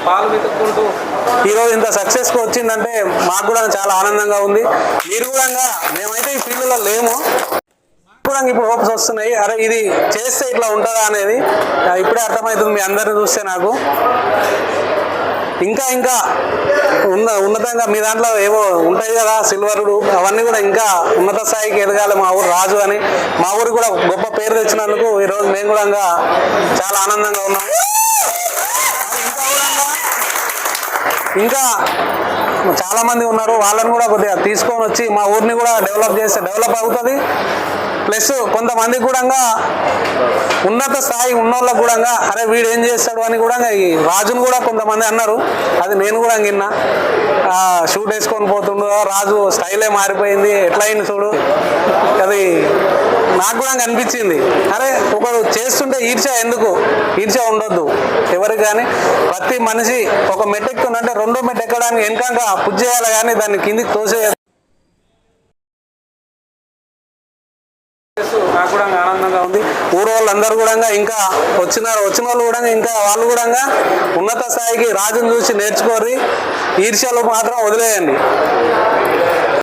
పాలు వెతుక్కుంటూ ఈరోజు ఇంత సక్సెస్కి వచ్చిందంటే మాకు కూడా చాలా ఆనందంగా ఉంది. మీరు కూడా మేమైతే ఈ ఫీల్డ్లో లేము, కూడా ఇప్పుడు హోప్స్ వస్తున్నాయి. అరే ఇది చేస్తే ఇట్లా ఉంటుందా అనేది ఇప్పుడే అర్థమవుతుంది మీ అందరిని చూస్తే నాకు. ఇంకా ఇంకా ఉన్నతంగా మీ దాంట్లో ఏవో ఉంటాయి కదా సిల్వరుడు, అవన్నీ కూడా ఇంకా ఉన్నత స్థాయికి ఎదగాలి మా ఊరు రాజు అని. మా ఊరికి కూడా గొప్ప పేరు తెచ్చినందుకు ఈరోజు మేము కూడా చాలా ఆనందంగా ఉన్నాము. ఇంకా చాలా మంది ఉన్నారు, వాళ్ళని కూడా కొద్దిగా తీసుకొని వచ్చి మా ఊరిని కూడా డెవలప్ చేస్తే డెవలప్ అవుతుంది. ప్లస్ కొంతమంది కూడా ఉన్నత స్థాయి ఉన్నోళ్ళకు కూడా అరే వీడు ఏం చేస్తాడు అని కూడా ఈ రాజును కూడా కొంతమంది అన్నారు. అది నేను కూడా విన్నా. షూట్ వేసుకొని పోతుండు రాజు, స్టైలే మారిపోయింది, ఎట్లా అయింది చూడు. అది నాకు కూడా అనిపించింది, అరే ఒకరు చేస్తుంటే ఎందుకు ఈర్ష్య ఉండొద్దు ఎవరికి కానీ. ప్రతి మనిషి ఒక మెట్టెక్కుతుందంటే రెండో మెట్టెక్కడానికి వెనక పుజ్ చేయాలి, కానీ దాన్ని కిందికి తోసేయాలి. నాకు కూడా ఆనందంగా ఉంది. ఊరు వాళ్ళందరూ కూడా ఇంకా వచ్చిన వాళ్ళు కూడా ఇంకా వాళ్ళు కూడా ఉన్నత స్థాయికి రాజును చూసి నేర్చుకోరి, ఈర్ష్యలు మాత్రం వదిలేయండి.